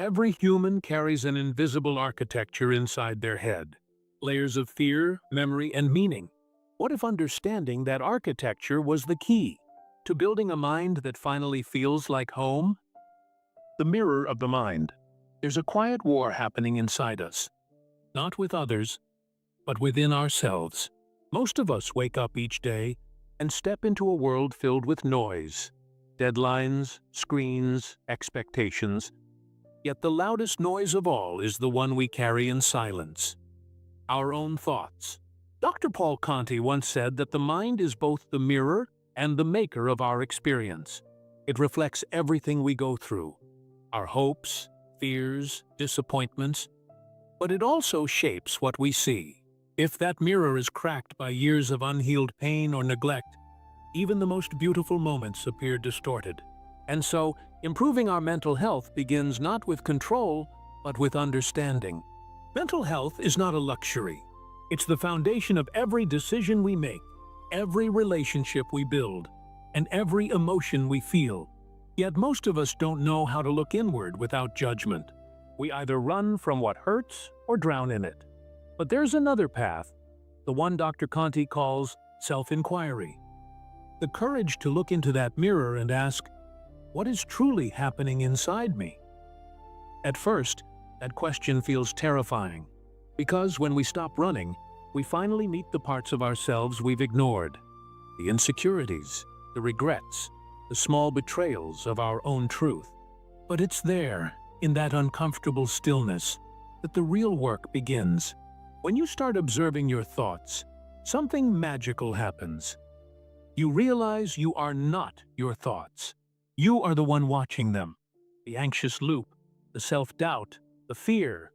Every human carries an invisible architecture inside their head. Layers of fear, memory, and meaning. What if understanding that architecture was the key to building a mind that finally feels like home? The mirror of the mind. There's a quiet war happening inside us. Not with others, but within ourselves. Most of us wake up each day and step into a world filled with noise. Deadlines, screens, expectations. Yet the loudest noise of all is the one we carry in silence. Our own thoughts. Dr. Paul Conti once said that the mind is both the mirror and the maker of our experience. It reflects everything we go through, our hopes, fears, disappointments, but it also shapes what we see. If that mirror is cracked by years of unhealed pain or neglect, even the most beautiful moments appear distorted. And so, improving our mental health begins not with control, but with understanding. Mental health is not a luxury. It's the foundation of every decision we make, every relationship we build, and every emotion we feel. Yet most of us don't know how to look inward without judgment. We either run from what hurts or drown in it. But there's another path, the one Dr. Conti calls self-inquiry. The courage to look into that mirror and ask, what is truly happening inside me? At first, that question feels terrifying, because when we stop running, we finally meet the parts of ourselves we've ignored. The insecurities, the regrets, the small betrayals of our own truth. But it's there, in that uncomfortable stillness, that the real work begins. When you start observing your thoughts, something magical happens. You realize you are not your thoughts. You are the one watching them. The anxious loop, the self-doubt, the fear.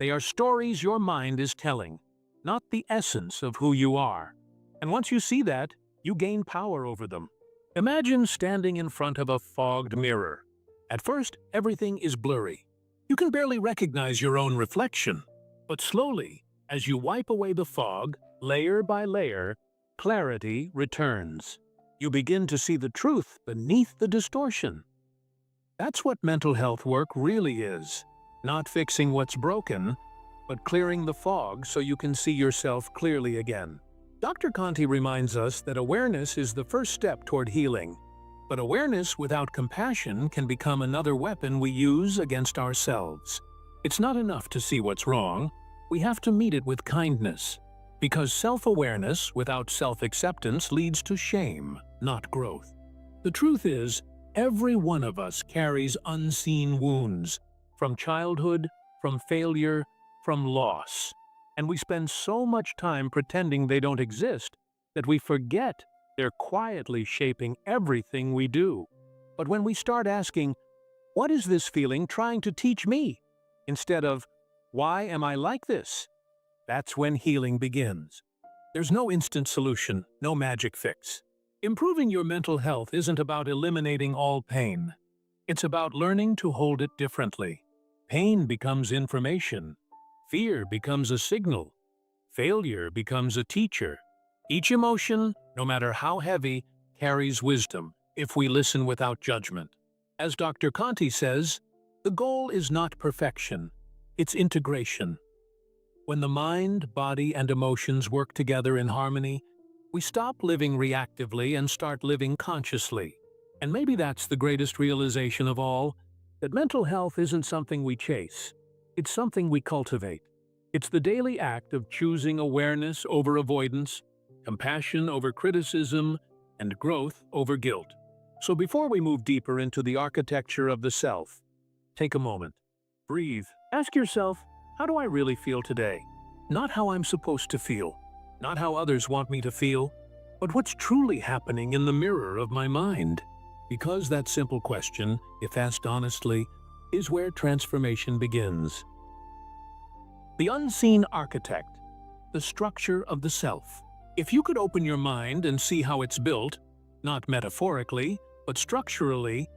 They are stories your mind is telling, not the essence of who you are. And once you see that, you gain power over them. Imagine standing in front of a fogged mirror. At first, everything is blurry. You can barely recognize your own reflection. But slowly, as you wipe away the fog, layer by layer, clarity returns. You begin to see the truth beneath the distortion. That's what mental health work really is. Not fixing what's broken, but clearing the fog so you can see yourself clearly again. Dr. Conti reminds us that awareness is the first step toward healing. But awareness without compassion can become another weapon we use against ourselves. It's not enough to see what's wrong. We have to meet it with kindness. Because self-awareness without self-acceptance leads to shame, not growth. The truth is, every one of us carries unseen wounds, from childhood, from failure, from loss. And we spend so much time pretending they don't exist that we forget they're quietly shaping everything we do. But when we start asking, what is this feeling trying to teach me? Instead of, why am I like this? That's when healing begins. There's no instant solution, no magic fix. Improving your mental health isn't about eliminating all pain. It's about learning to hold it differently. Pain becomes information. Fear becomes a signal. Failure becomes a teacher. Each emotion, no matter how heavy, carries wisdom if we listen without judgment. As Dr. Conti says, the goal is not perfection, it's integration. When the mind, body, and emotions work together in harmony, we stop living reactively and start living consciously. And maybe that's the greatest realization of all, that mental health isn't something we chase. It's something we cultivate. It's the daily act of choosing awareness over avoidance, compassion over criticism, and growth over guilt. So before we move deeper into the architecture of the self, take a moment. Breathe. Ask yourself, how do I really feel today? Not how I'm supposed to feel, not how others want me to feel, but what's truly happening in the mirror of my mind. Because that simple question, if asked honestly, is where transformation begins. The unseen architect, the structure of the self. If you could open your mind and see how it's built, not metaphorically, but structurally,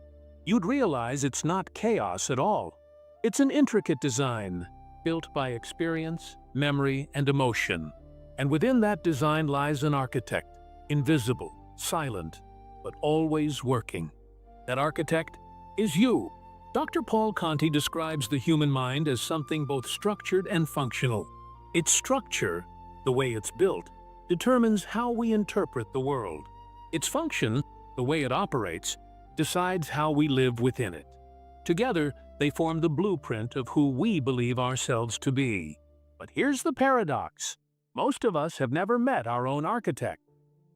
you'd realize it's not chaos at all. It's an intricate design, built by experience, memory, and emotion. And within that design lies an architect, invisible, silent, but always working. That architect is you. Dr. Paul Conti describes the human mind as something both structured and functional. Its structure, the way it's built, determines how we interpret the world. Its function, the way it operates, decides how we live within it. Together, they form the blueprint of who we believe ourselves to be. But here's the paradox. Most of us have never met our own architect.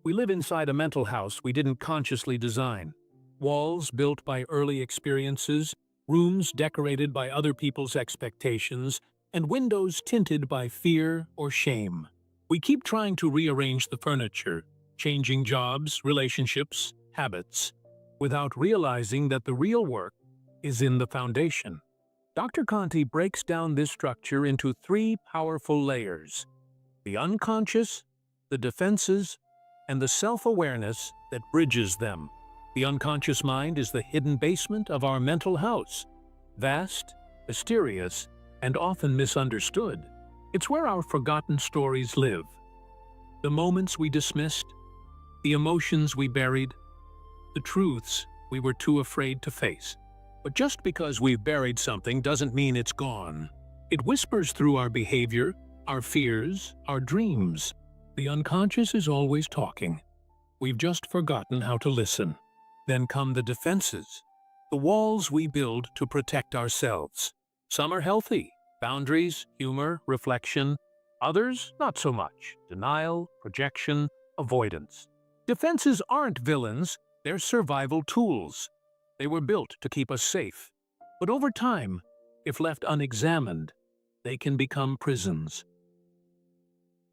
We live inside a mental house we didn't consciously design. Walls built by early experiences, rooms decorated by other people's expectations, and windows tinted by fear or shame. We keep trying to rearrange the furniture, changing jobs, relationships, habits, without realizing that the real work is in the foundation. Dr. Conti breaks down this structure into three powerful layers: the unconscious, the defenses, and the self-awareness that bridges them. The unconscious mind is the hidden basement of our mental house, vast, mysterious, and often misunderstood. It's where our forgotten stories live. The moments we dismissed, the emotions we buried, the truths we were too afraid to face. But just because we've buried something doesn't mean it's gone. It whispers through our behavior, our fears, our dreams. The unconscious is always talking. We've just forgotten how to listen. Then come the defenses, the walls we build to protect ourselves. Some are healthy: boundaries, humor, reflection. Others, not so much: denial, projection, avoidance. Defenses aren't villains, they're survival tools. They were built to keep us safe. But over time, if left unexamined, they can become prisons.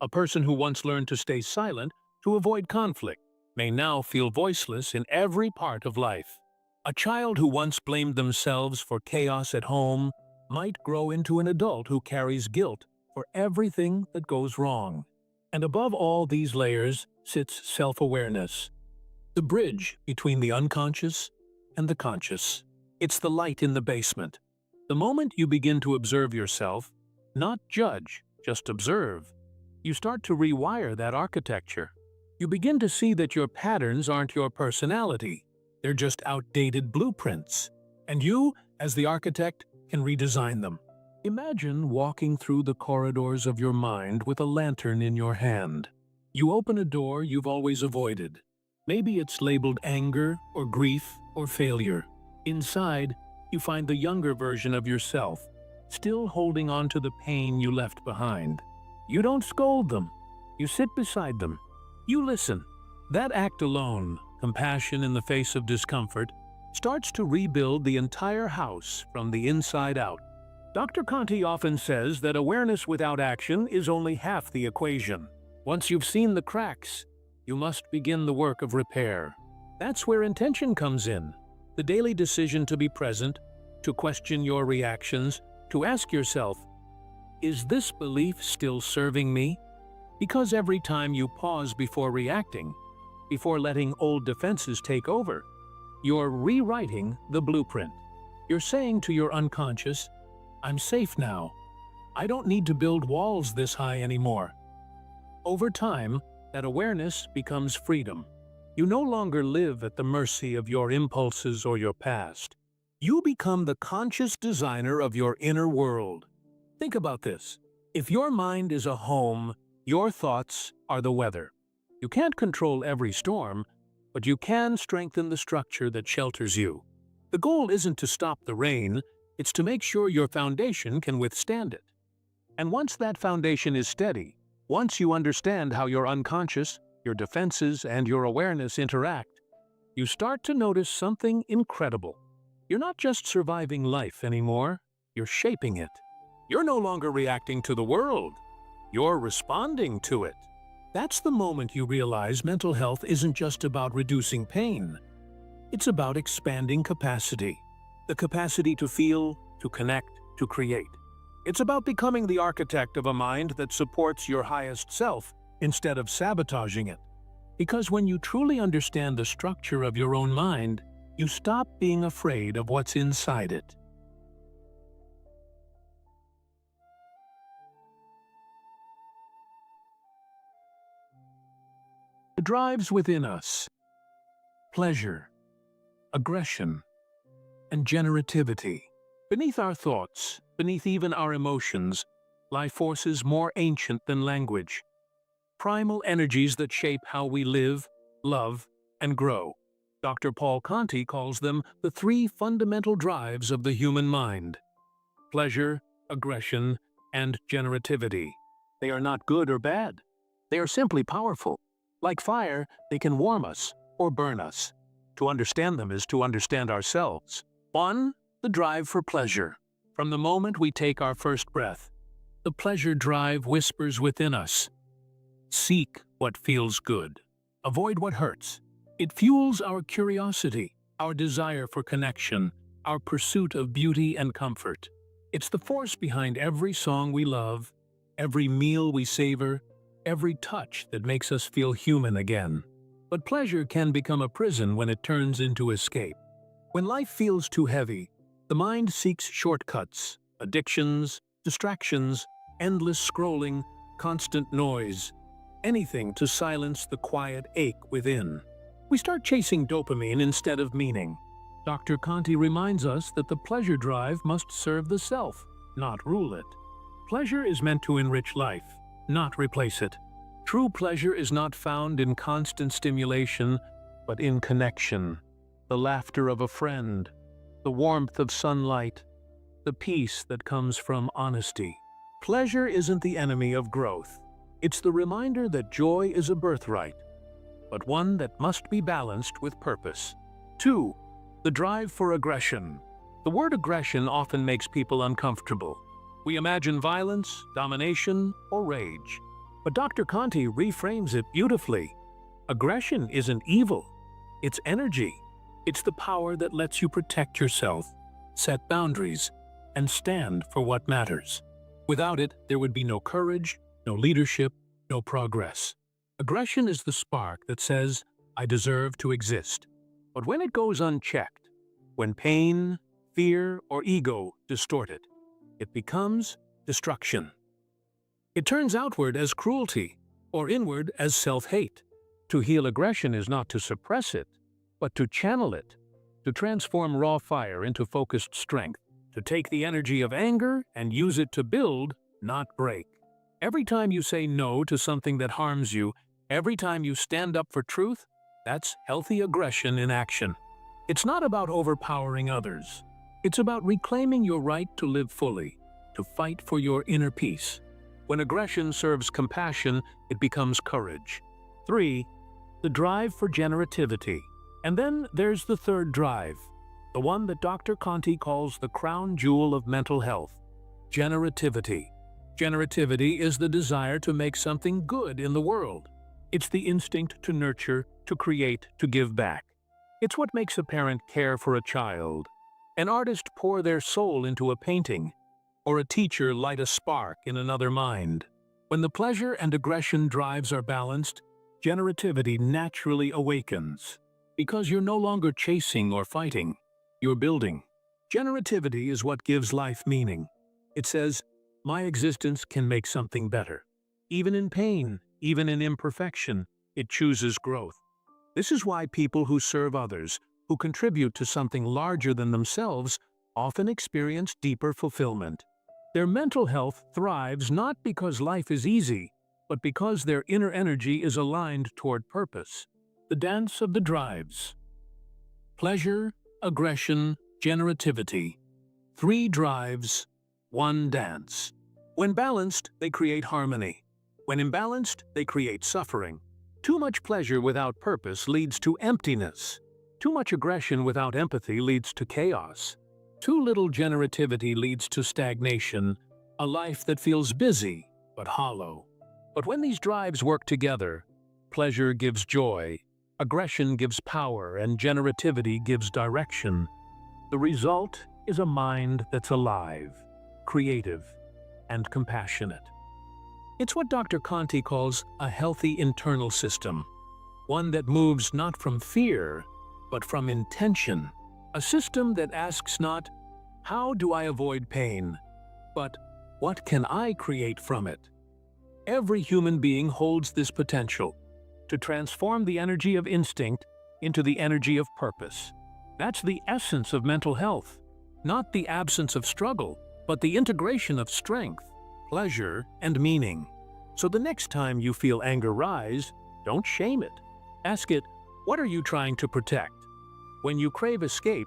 A person who once learned to stay silent to avoid conflict may now feel voiceless in every part of life. A child who once blamed themselves for chaos at home might grow into an adult who carries guilt for everything that goes wrong. And above all these layers sits self-awareness, the bridge between the unconscious and the conscious. It's the light in the basement. The moment you begin to observe yourself, not judge, just observe, you start to rewire that architecture. You begin to see that your patterns aren't your personality. They're just outdated blueprints. And you, as the architect, can redesign them. Imagine walking through the corridors of your mind with a lantern in your hand. You open a door you've always avoided. Maybe it's labeled anger or grief or failure. Inside, you find the younger version of yourself, still holding on to the pain you left behind. You don't scold them. You sit beside them. You listen. That act alone, compassion in the face of discomfort, starts to rebuild the entire house from the inside out. Dr. Conti often says that awareness without action is only half the equation. Once you've seen the cracks, you must begin the work of repair. That's where intention comes in. The daily decision to be present, to question your reactions, to ask yourself, is this belief still serving me? Because every time you pause before reacting, before letting old defenses take over, you're rewriting the blueprint. You're saying to your unconscious, I'm safe now. I don't need to build walls this high anymore. Over time, that awareness becomes freedom. You no longer live at the mercy of your impulses or your past. You become the conscious designer of your inner world. Think about this. If your mind is a home, your thoughts are the weather. You can't control every storm, but you can strengthen the structure that shelters you. The goal isn't to stop the rain, it's to make sure your foundation can withstand it. And once that foundation is steady, once you understand how your unconscious, your defenses, and your awareness interact, you start to notice something incredible. You're not just surviving life anymore, you're shaping it. You're no longer reacting to the world, you're responding to it. That's the moment you realize mental health isn't just about reducing pain. It's about expanding capacity. The capacity to feel, to connect, to create. It's about becoming the architect of a mind that supports your highest self instead of sabotaging it. Because when you truly understand the structure of your own mind, you stop being afraid of what's inside it. The drives within us: pleasure, aggression, and generativity. Beneath our thoughts, beneath even our emotions, lie forces more ancient than language. Primal energies that shape how we live, love, and grow. Dr. Paul Conti calls them the three fundamental drives of the human mind: pleasure, aggression, and generativity. They are not good or bad. They are simply powerful. Like fire, they can warm us or burn us. To understand them is to understand ourselves. 1. The drive for pleasure. From the moment we take our first breath, the pleasure drive whispers within us. Seek what feels good. Avoid what hurts. It fuels our curiosity, our desire for connection, our pursuit of beauty and comfort. It's the force behind every song we love, every meal we savor, every touch that makes us feel human again. But pleasure can become a prison when it turns into escape. When life feels too heavy, the mind seeks shortcuts, addictions, distractions, endless scrolling, constant noise, anything to silence the quiet ache within. We start chasing dopamine instead of meaning. Dr. Conti reminds us that the pleasure drive must serve the self, not rule it. Pleasure is meant to enrich life, not replace it. True pleasure is not found in constant stimulation, but in connection. The laughter of a friend, the warmth of sunlight, the peace that comes from honesty. Pleasure isn't the enemy of growth. It's the reminder that joy is a birthright, but one that must be balanced with purpose. 2. The drive for aggression. The word aggression often makes people uncomfortable. We imagine violence, domination, or rage. But Dr. Conti reframes it beautifully. Aggression isn't evil. It's energy. It's the power that lets you protect yourself, set boundaries, and stand for what matters. Without it, there would be no courage, no leadership, no progress. Aggression is the spark that says, I deserve to exist. But when it goes unchecked, when pain, fear, or ego distort it, it becomes destruction. It turns outward as cruelty, or inward as self-hate. To heal aggression is not to suppress it, but to channel it, to transform raw fire into focused strength, to take the energy of anger and use it to build, not break. Every time you say no to something that harms you, every time you stand up for truth, that's healthy aggression in action. It's not about overpowering others. It's about reclaiming your right to live fully, to fight for your inner peace. When aggression serves compassion, it becomes courage. 3. The drive for generativity. And then there's the third drive, the one that Dr. Conti calls the crown jewel of mental health: generativity. Generativity is the desire to make something good in the world. It's the instinct to nurture, to create, to give back. It's what makes a parent care for a child, an artist pour their soul into a painting, or a teacher light a spark in another mind. When the pleasure and aggression drives are balanced, generativity naturally awakens. Because you're no longer chasing or fighting, you're building. Generativity is what gives life meaning. It says, my existence can make something better. Even in pain, even in imperfection, it chooses growth. This is why people who serve others, who contribute to something larger than themselves, often experience deeper fulfillment. Their mental health thrives not because life is easy, but because their inner energy is aligned toward purpose. The dance of the drives. Pleasure, aggression, generativity. 3 drives, 1 dance. When balanced, they create harmony. When imbalanced, they create suffering. Too much pleasure without purpose leads to emptiness. Too much aggression without empathy leads to chaos. Too little generativity leads to stagnation, a life that feels busy but hollow. But when these drives work together, pleasure gives joy, aggression gives power, and generativity gives direction. The result is a mind that's alive, creative, and compassionate. It's what Dr. Conti calls a healthy internal system, one that moves not from fear, but from intention. A system that asks not, how do I avoid pain, but what can I create from it? Every human being holds this potential to transform the energy of instinct into the energy of purpose. That's the essence of mental health. Not the absence of struggle, but the integration of strength, pleasure, and meaning. So the next time you feel anger rise, don't shame it. Ask it, what are you trying to protect? When you crave escape,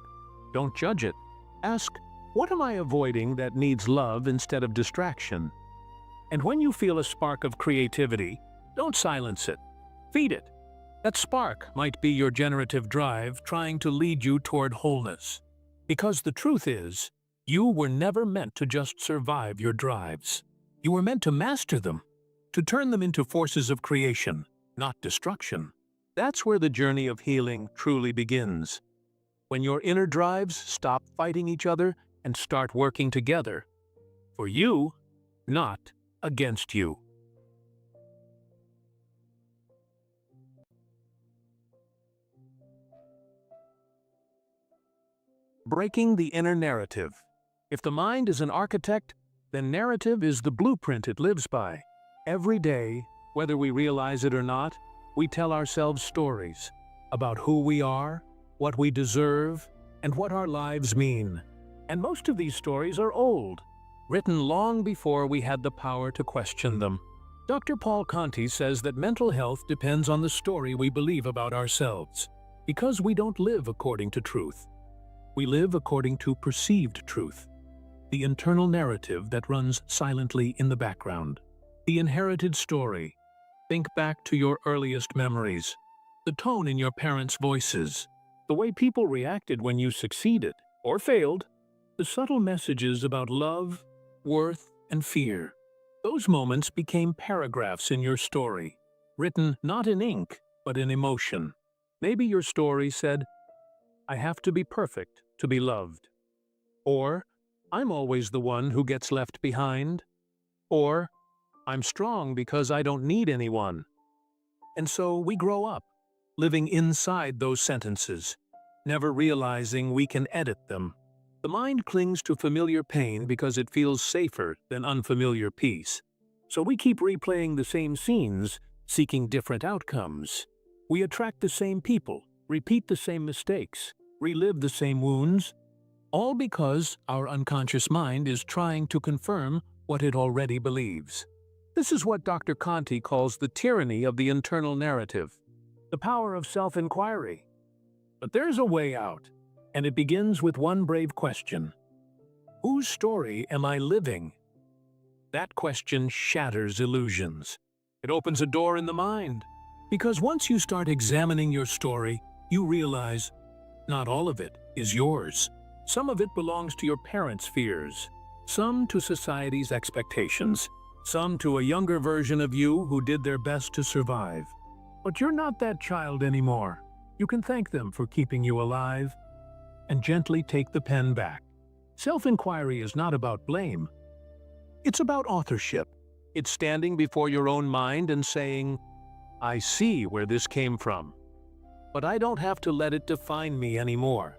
don't judge it. Ask, what am I avoiding that needs love instead of distraction? And when you feel a spark of creativity, don't silence it. Feed it. That spark might be your generative drive trying to lead you toward wholeness. Because the truth is, you were never meant to just survive your drives. You were meant to master them, to turn them into forces of creation, not destruction. That's where the journey of healing truly begins. When your inner drives stop fighting each other and start working together. For you, not against you. Breaking the inner narrative. If the mind is an architect, then narrative is the blueprint it lives by. Every day, whether we realize it or not, we tell ourselves stories about who we are, what we deserve, and what our lives mean. And most of these stories are old, written long before we had the power to question them. Dr. Paul Conti says that mental health depends on the story we believe about ourselves, because we don't live according to truth. We live according to perceived truth, the internal narrative that runs silently in the background. The inherited story. Think back to your earliest memories, the tone in your parents' voices, the way people reacted when you succeeded or failed, the subtle messages about love, worth, and fear. Those moments became paragraphs in your story, written not in ink, but in emotion. Maybe your story said, I have to be perfect to be loved. Or, I'm always the one who gets left behind. Or, I'm strong because I don't need anyone. And so we grow up, living inside those sentences, never realizing we can edit them. The mind clings to familiar pain because it feels safer than unfamiliar peace. So we keep replaying the same scenes, seeking different outcomes. We attract the same people, repeat the same mistakes, relive the same wounds, all because our unconscious mind is trying to confirm what it already believes. This is what Dr. Conti calls the tyranny of the internal narrative, the power of self-inquiry. But there's a way out, and it begins with one brave question. Whose story am I living? That question shatters illusions. It opens a door in the mind, because once you start examining your story, you realize not all of it is yours. Some of it belongs to your parents' fears, some to society's expectations, some to a younger version of you who did their best to survive. But you're not that child anymore. You can thank them for keeping you alive and gently take the pen back. Self-inquiry is not about blame. It's about authorship. It's standing before your own mind and saying, I see where this came from, but I don't have to let it define me anymore.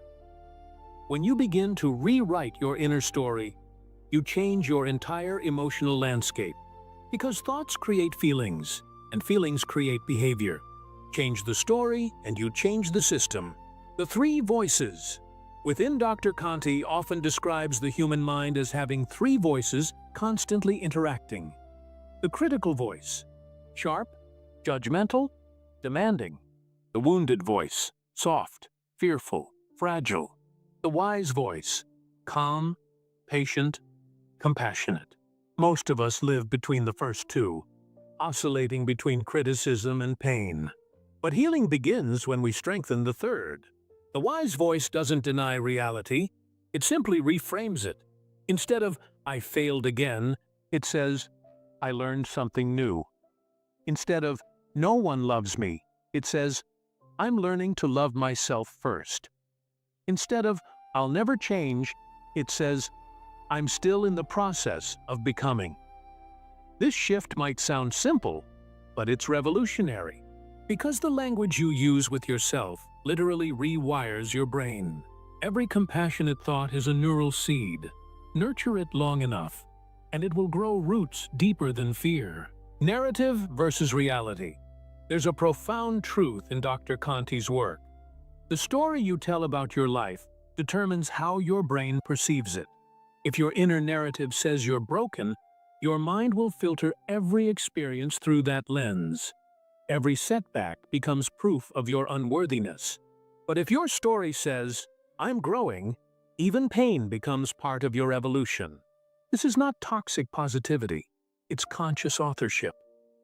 When you begin to rewrite your inner story, you change your entire emotional landscape. Because thoughts create feelings, and feelings create behavior. Change the story, and you change the system. The three voices. Within Dr. Conti often describes the human mind as having three voices constantly interacting. The critical voice, sharp, judgmental, demanding. The wounded voice, soft, fearful, fragile. The wise voice, calm, patient, compassionate. Most of us live between the first two, oscillating between criticism and pain. But healing begins when we strengthen the third. The wise voice doesn't deny reality, it simply reframes it. Instead of, I failed again, it says, I learned something new. Instead of, no one loves me, it says, I'm learning to love myself first. Instead of, I'll never change, it says, I'm still in the process of becoming. This shift might sound simple, but it's revolutionary. Because the language you use with yourself literally rewires your brain. Every compassionate thought is a neural seed. Nurture it long enough, and it will grow roots deeper than fear. Narrative versus reality. There's a profound truth in Dr. Conti's work. The story you tell about your life determines how your brain perceives it. If your inner narrative says you're broken, your mind will filter every experience through that lens. Every setback becomes proof of your unworthiness. But if your story says, "I'm growing," even pain becomes part of your evolution. This is not toxic positivity. It's conscious authorship.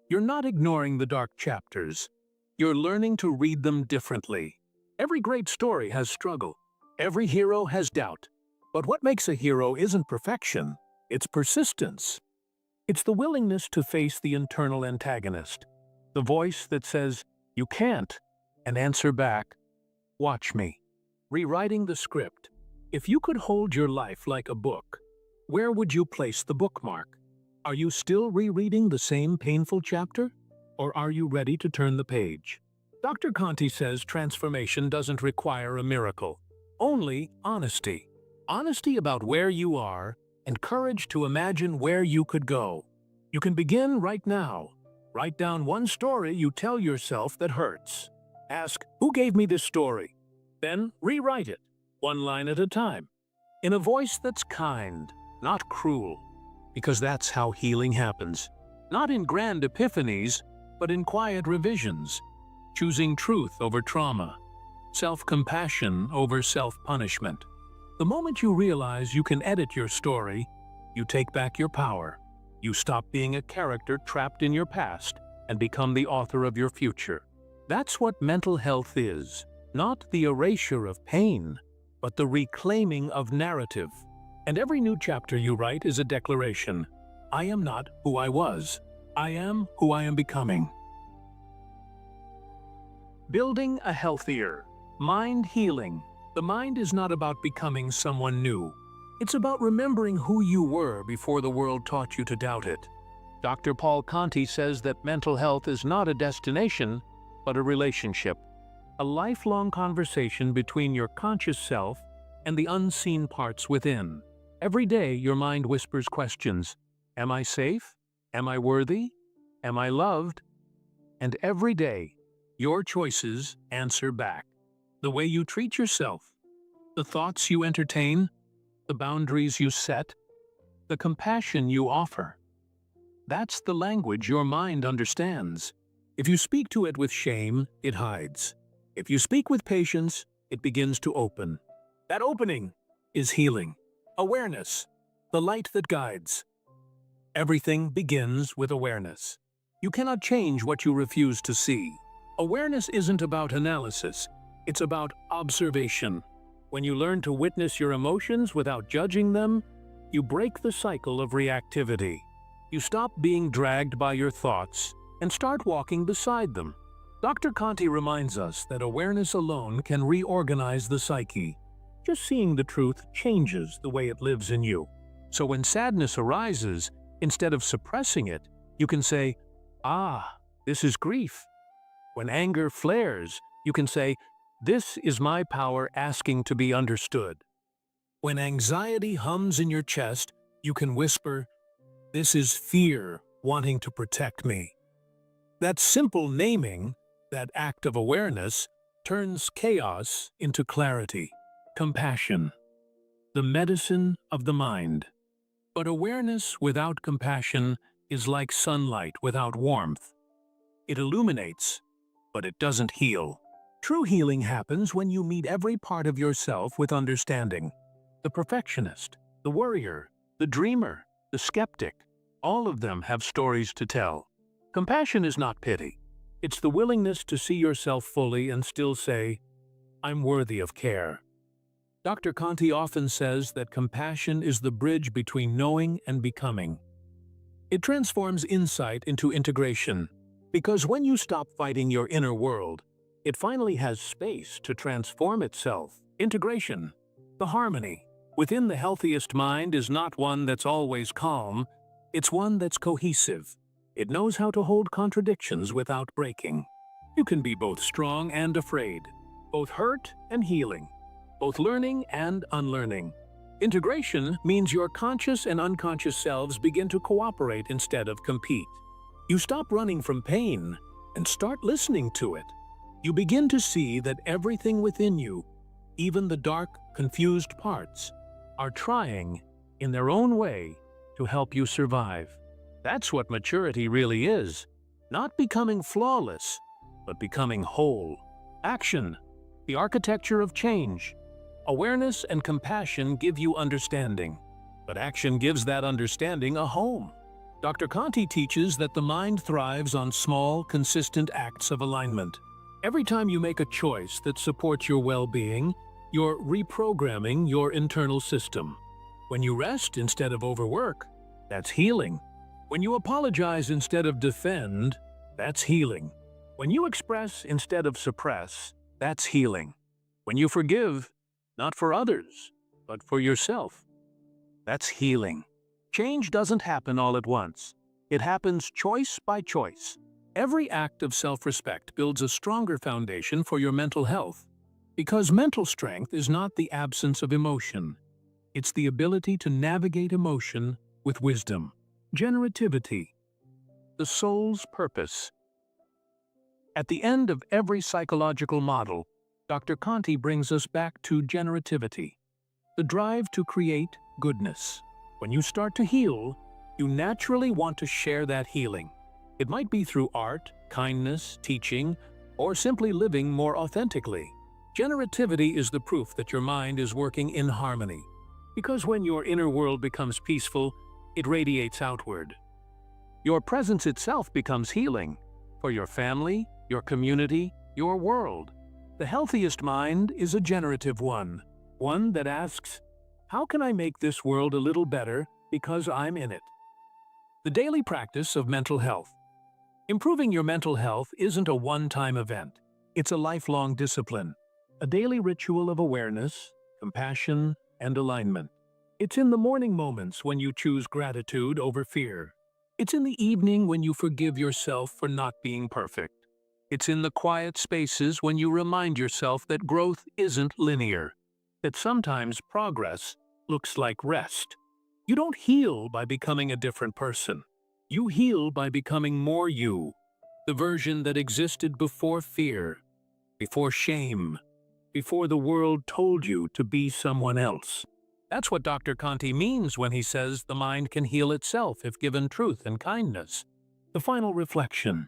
You're not ignoring the dark chapters. You're learning to read them differently. Every great story has struggle. Every hero has doubt. But what makes a hero isn't perfection, it's persistence. It's the willingness to face the internal antagonist, the voice that says, "You can't," and answer back, "Watch me." Rewriting the script. If you could hold your life like a book, where would you place the bookmark? Are you still rereading the same painful chapter? Or are you ready to turn the page? Dr. Conti says transformation doesn't require a miracle, only honesty. Honesty about where you are and courage to imagine where you could go. You can begin right now. Write down one story you tell yourself that hurts. Ask, "Who gave me this story?" Then rewrite it, one line at a time, in a voice that's kind, not cruel, because that's how healing happens. Not in grand epiphanies, but in quiet revisions, choosing truth over trauma, self-compassion over self-punishment. The moment you realize you can edit your story, you take back your power. You stop being a character trapped in your past and become the author of your future. That's what mental health is, not the erasure of pain, but the reclaiming of narrative. And every new chapter you write is a declaration. I am not who I was. I am who I am becoming. Building a healthier mind. Healing. The mind is not about becoming someone new. It's about remembering who you were before the world taught you to doubt it. Dr. Paul Conti says that mental health is not a destination, but a relationship. A lifelong conversation between your conscious self and the unseen parts within. Every day, your mind whispers questions. Am I safe? Am I worthy? Am I loved? And every day, your choices answer back. The way you treat yourself, the thoughts you entertain, the boundaries you set, the compassion you offer. That's the language your mind understands. If you speak to it with shame, it hides. If you speak with patience, it begins to open. That opening is healing. Awareness, the light that guides. Everything begins with awareness. You cannot change what you refuse to see. Awareness isn't about analysis. It's about observation. When you learn to witness your emotions without judging them, you break the cycle of reactivity. You stop being dragged by your thoughts and start walking beside them. Dr. Conti reminds us that awareness alone can reorganize the psyche. Just seeing the truth changes the way it lives in you. So when sadness arises, instead of suppressing it, you can say, "Ah, this is grief." When anger flares, you can say, "This is my power asking to be understood." When anxiety hums in your chest, you can whisper, "This is fear wanting to protect me." That simple naming, that act of awareness, turns chaos into clarity. Compassion, the medicine of the mind. But awareness without compassion is like sunlight without warmth. It illuminates, but it doesn't heal. True healing happens when you meet every part of yourself with understanding. The perfectionist, the worrier, the dreamer, the skeptic, all of them have stories to tell. Compassion is not pity. It's the willingness to see yourself fully and still say, "I'm worthy of care." Dr. Conti often says that compassion is the bridge between knowing and becoming. It transforms insight into integration, because when you stop fighting your inner world, it finally has space to transform itself. Integration, the harmony, within the healthiest mind is not one that's always calm, it's one that's cohesive. It knows how to hold contradictions without breaking. You can be both strong and afraid, both hurt and healing, both learning and unlearning. Integration means your conscious and unconscious selves begin to cooperate instead of compete. You stop running from pain and start listening to it. You begin to see that everything within you, even the dark, confused parts, are trying, in their own way, to help you survive. That's what maturity really is. Not becoming flawless, but becoming whole. Action, the architecture of change. Awareness and compassion give you understanding, but action gives that understanding a home. Dr. Conti teaches that the mind thrives on small, consistent acts of alignment. Every time you make a choice that supports your well-being, you're reprogramming your internal system. When you rest instead of overwork, that's healing. When you apologize instead of defend, that's healing. When you express instead of suppress, that's healing. When you forgive, not for others, but for yourself, that's healing. Change doesn't happen all at once. It happens choice by choice. Every act of self-respect builds a stronger foundation for your mental health. Because mental strength is not the absence of emotion. It's the ability to navigate emotion with wisdom. Generativity, the soul's purpose. At the end of every psychological model, Dr. Conti brings us back to generativity, the drive to create goodness. When you start to heal, you naturally want to share that healing. It might be through art, kindness, teaching, or simply living more authentically. Generativity is the proof that your mind is working in harmony. Because when your inner world becomes peaceful, it radiates outward. Your presence itself becomes healing for your family, your community, your world. The healthiest mind is a generative one that asks, how can I make this world a little better because I'm in it? The daily practice of mental health. Improving your mental health isn't a one-time event. It's a lifelong discipline, a daily ritual of awareness, compassion, and alignment. It's in the morning moments when you choose gratitude over fear. It's in the evening when you forgive yourself for not being perfect. It's in the quiet spaces when you remind yourself that growth isn't linear, that sometimes progress looks like rest. You don't heal by becoming a different person. You heal by becoming more you, the version that existed before fear, before shame, before the world told you to be someone else. That's what Dr. Conti means when he says the mind can heal itself if given truth and kindness. The final reflection.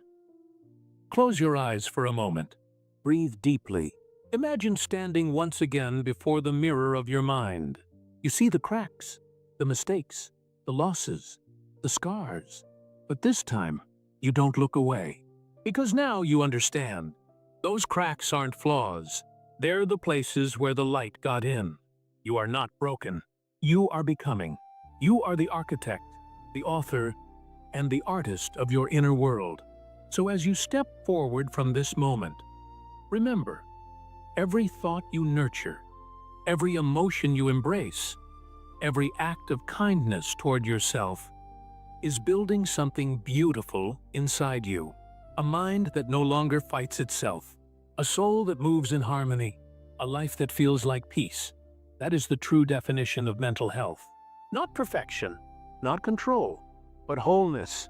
Close your eyes for a moment. Breathe deeply. Imagine standing once again before the mirror of your mind. You see the cracks, the mistakes, the losses, the scars. But this time, you don't look away. Because now you understand. Those cracks aren't flaws. They're the places where the light got in. You are not broken. You are becoming. You are the architect, the author, and the artist of your inner world. So as you step forward from this moment, remember, every thought you nurture, every emotion you embrace, every act of kindness toward yourself is building something beautiful inside you. A mind that no longer fights itself, a soul that moves in harmony, a life that feels like peace. That is the true definition of mental health. Not perfection, not control, but wholeness.